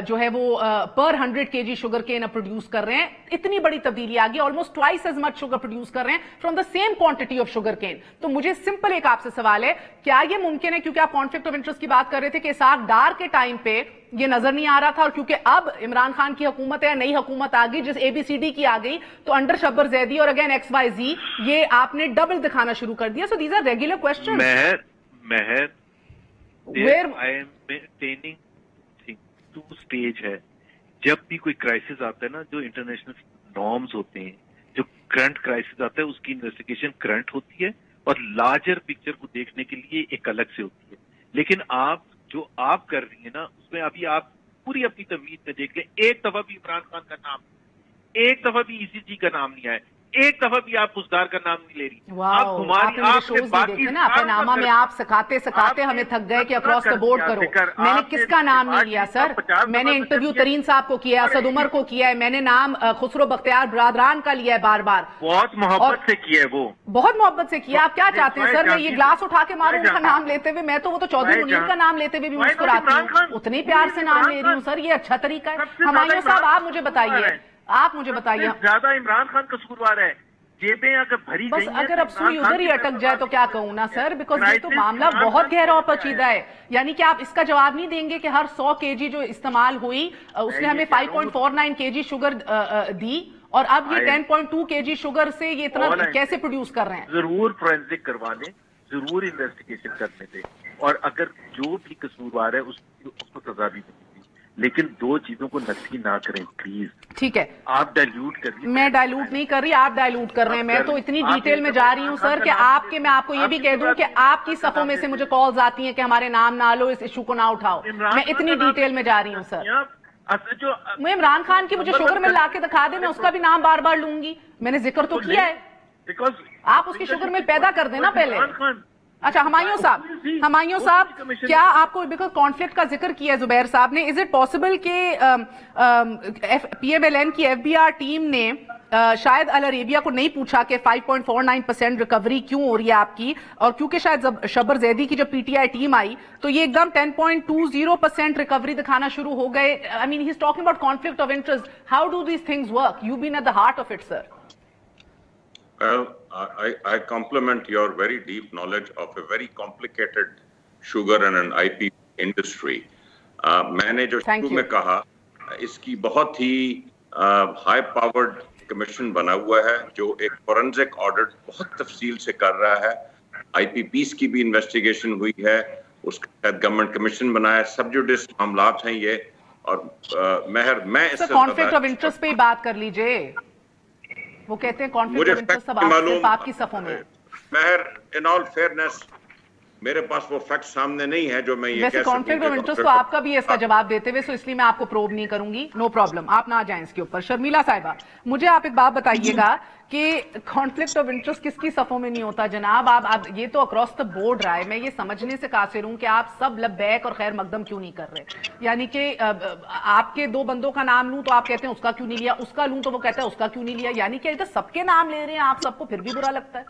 जो है वो पर 100 kg शुगर केन प्रोड्यूस कर रहे हैं। इतनी बड़ी तब्दीली आ गई, almost twice as much sugar produce कर रहे हैं from the same quantity of sugar cane. तो मुझे सिंपल एक आपसे सवाल है, क्या ये मुमकिन है, क्योंकि आप कॉन्फ्लिक्ट ऑफ इंटरेस्ट की बात कर रहे थे कि इसाक डार के टाइम पे ये नजर नहीं आ रहा था, और क्योंकि अब इमरान खान की हुकूमत है, नई हुकूमत आ गई जिस ABCD की आ गई, तो अंडर शब्बर जैदी और अगेन XYZ ये आपने डबल दिखाना शुरू कर दिया। So these are regular question. Mehr Where I am maintaining two stage है, जब भी कोई क्राइसिस आता है ना, जो इंटरनेशनल नॉर्म्स होते हैं, जो करंट क्राइसिस आता है उसकी इन्वेस्टिगेशन करंट होती है और लार्जर पिक्चर को देखने के लिए एक अलग से होती है। लेकिन आप जो आप कर रही है ना, उसमें अभी आप पूरी अपनी तमीज में देख लें, एक दफा भी इमरान खान का नाम, एक दफा भी ECG का नाम नहीं आया, एक दफा भी आप बुजदार का नाम नहीं ले रही। नामा में आप सिखाते हमें थक गए कि अक्रॉस द बोर्ड करो। मैंने किसका नाम नहीं लिया सर? मैंने इंटरव्यू तरीन साहब को किया है, असद उमर को किया है, मैंने नाम खुसरो बख्तियार बरादरान का लिया है बार बार, बहुत मोहब्बत से किया है, वो बहुत मोहब्बत से किया। आप क्या चाहते हैं सर, मैं ये ग्लास उठा के मारूं उनका नाम लेते हुए? मैं तो वो तो चौधरी मुनीर का नाम लेते हुए भी मुस्कुराती हूँ, उतने प्यार से नाम ले रही हूँ सर, ये अच्छा तरीका है। हमायूं साहब आप मुझे बताइए, ज्यादा इमरान खान कसूरवार है, जेबें अगर भरी बस अगर अब सुई उधर ही अटक जाए तो क्या कहूँ ना सर, बिकॉज ये तो मामला बहुत गहरा और पेचीदा है। यानी कि आप इसका जवाब नहीं देंगे कि हर 100 kg जो इस्तेमाल हुई उसने हमें 5.49 kg शुगर दी, और अब ये 10.2 kg शुगर से ये इतना कैसे प्रोड्यूस कर रहे हैं? जरूर फोरेंसिक करवा लें, जरूर इन्वेस्टिगेशन करने दें, और अगर जो भी कसूरवार है उसको सजा भी दें, लेकिन दो चीजों को नफी ना करें प्लीज। ठीक है, आप डाइल्यूट कर रही हैं। मैं डाइल्यूट नहीं कर रही, आप डाइल्यूट कर रहे हैं। मैं तो इतनी डिटेल में जा रही हूँ सर कि मैं आपको ये भी कह दूं कि आपकी सफों में से मुझे कॉल्स आती हैं कि हमारे नाम ना लो, इस इशू को ना उठाओ। मैं इतनी डिटेल में जा रही हूँ सर। मैं इमरान खान की मुझे शुगर मिल ला के दिखा दे, मैं उसका भी नाम बार बार लूंगी, मैंने जिक्र तो किया है। आप उसकी शुगर मिल पैदा कर देना पहले। अच्छा, हुमायूं साहब, क्या आपको बिकॉज कॉन्फ्लिक्ट का जिक्र किया है जुबैर साहब ने, इज इट पॉसिबल कि PMLN की FBR टीम ने शायद अल अरेबिया को नहीं पूछा कि 5.49% रिकवरी क्यों हो रही है आपकी, और क्योंकि शायद शबर जैदी की जब PTI टीम आई तो ये एकदम 10.20% रिकवरी दिखाना शुरू हो गए. I mean he is talking about conflict of interest. How do these things work? You been at the heart of it, sir. Well, I compliment your very deep knowledge of a very complicated sugar and an IP industry. मैंने जो शुरू में कहा, इसकी बहुत ही high powered commission बना हुआ है जो एक फोरेंसिक ऑडिट बहुत तफसील से कर रहा है. IPPs की भी इन्वेस्टिगेशन हुई है, उसके साथ गवर्नमेंट कमीशन बनाया. सब जुडिस मामलात हैं ये. और महर, मैं इससे कॉन्फ्लिक्ट ऑफ इंटरेस्ट पे ही बात कर लीजिए. वो कहते हैं कॉन्फ्लिक्ट ऑफ इंटरेस्ट सब आपकी सफों में. महर, इन ऑल फेयरनेस, मेरे पास वो फैक्ट सामने नहीं है जो मैं ये वैसे कॉन्फ्लिक्ट ऑफ इंटरेस्ट तो आपका भी है इसका जवाब देते हुए, सो इसलिए मैं आपको प्रोब नहीं करूंगी. नो प्रॉब्लम, आप ना जाएं इसके ऊपर. शर्मिला साहिबा, मुझे आप एक बात बताइएगा कि कॉन्फ्लिक्ट ऑफ इंटरेस्ट किसकी सफों में नहीं होता जनाब? आप ये तो अक्रॉस द बोर्ड रहा है. मैं ये समझने से कासिर हूं कि आप सब लब्बैक और खैर मकदम क्यों नहीं कर रहे. यानी कि आपके दो बंदों का नाम लूं तो आप कहते हैं उसका क्यों नहीं लिया, उसका लूं तो वो कहता है उसका क्यों नहीं लिया. यानी कि इधर सबके नाम ले रहे हैं आप, सबको फिर भी बुरा लगता है.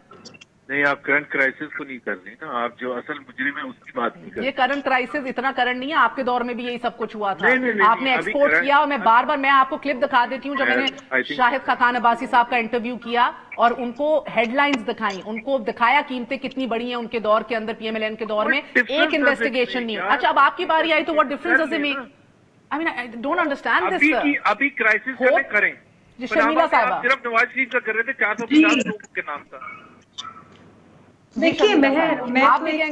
नहीं, आप करंट क्राइसिस को नहीं कर रहे ना, आप जो असल मुजरिम है उसकी बात नहीं कर रहे. ये करंट क्राइसिस इतना करंट नहीं है, आपके दौर में भी यही सब कुछ हुआ था. नहीं, आपने एक्सपोर्ट किया. और मैं बार बार मैं आपको क्लिप दिखा देती हूँ जब मैंने शाहिद खान अब्बासी साहब का इंटरव्यू किया और उनको हेडलाइंस दिखाई, उनको दिखाया कीमतें कितनी बड़ी हैं उनके दौर के अंदर, PMLN के दौर में एक इन्वेस्टिगेशन नहीं. अच्छा, अब आपकी बारी आई तो what difference does it make? I mean I don't understand this. अभी क्राइसिस करें. शर्मिला साहिबा, सिर्फ नवाज शरीफ का कर रहे थे 450 लोगों के नाम था. देखिए महर, मैं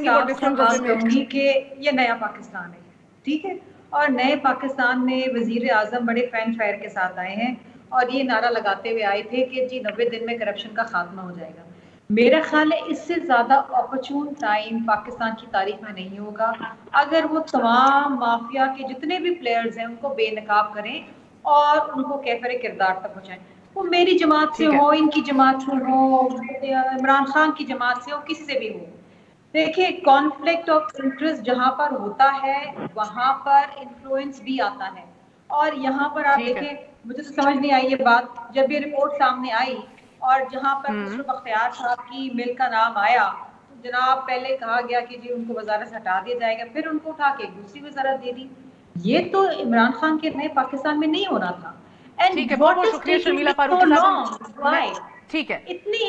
कहूंगी कि ये नया पाकिस्तान है, ठीक है, और नए पाकिस्तान में वजीर आजम बड़े फैन फायर के साथ आए हैं और ये नारा लगाते हुए आए थे कि जी 90 दिन में करप्शन का खात्मा हो जाएगा. मेरा ख्याल है इससे ज्यादा अपॉर्चून टाइम पाकिस्तान की तारीख में नहीं होगा अगर वो तमाम माफिया के जितने भी प्लेयर्स हैं उनको बेनकाब करें और उनको कैफरे किरदार तक पहुंचाएं. वो मेरी जमात से हो, इनकी जमात से हो, इमरान खान की जमात से हो, किसी से भी हो. देखिए, कॉन्फ्लिक्ट ऑफ इंटरेस्ट जहां पर होता है वहां पर इन्फ्लुएंस भी आता है. और यहाँ पर आप देखें, मुझे तो समझ नहीं आई ये बात जब ये रिपोर्ट सामने आई और जहां पर खुसरो बख्तियार साहब की मिल का नाम आया तो जनाब पहले कहा गया कि जी उनको वजारत से हटा दिया जाएगा, फिर उनको उठा के दूसरी वजारत दे दी. ये तो इमरान खान के नए पाकिस्तान में नहीं होना था. ठीक है, बहुत बहुत शुक्रिया शर्मिला फारूकी साहब. ठीक है,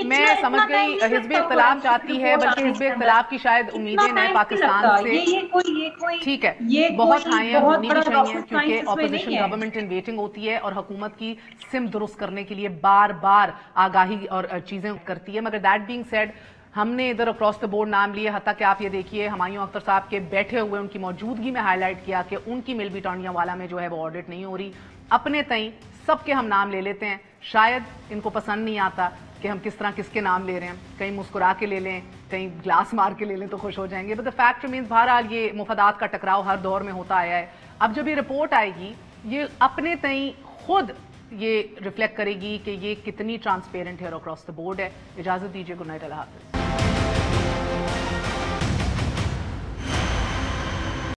मैं समझ गई हिज़्ब इख्तिलाफ चाहती है, बल्कि हिज़्ब इख्तिलाफ की शायद उम्मीदें नए पाकिस्तान से. ठीक है, बहुत हाई होनी भी चाहिए क्योंकि ऑपोजिशन गवर्नमेंट इन वेटिंग होती है और हुकूमत की सिम दुरुस्त करने के लिए बार बार आगाही और चीजें करती है. मगर दैट बीइंग सेड, हमने इधर अक्रॉस द बोर्ड नाम लिए, हत्ता कि आप ये देखिए हुमायूं अख्तर साहब के बैठे हुए उनकी मौजूदगी में हाईलाइट किया कि उनकी मिल भी टोंडियावाला में जो है वो ऑडिट नहीं हो रही. अपने तई सबके हम नाम ले लेते हैं, शायद इनको पसंद नहीं आता कि हम किस तरह किसके नाम ले रहे हैं. कहीं मुस्कुरा के ले लें, कहीं ग्लास मार के ले लें तो खुश हो जाएंगे. बट द फैक्ट रिमेंस, बहरहाल ये मुफादात का टकराव हर दौर में होता आया है. अब जब ये रिपोर्ट आएगी ये अपने तई खुद ये रिफ्लेक्ट करेगी कि ये कितनी ट्रांसपेरेंट है और अक्रॉस द बोर्ड है. इजाजत दीजिए, गुड नाइट, अल्लाह हाफिज़.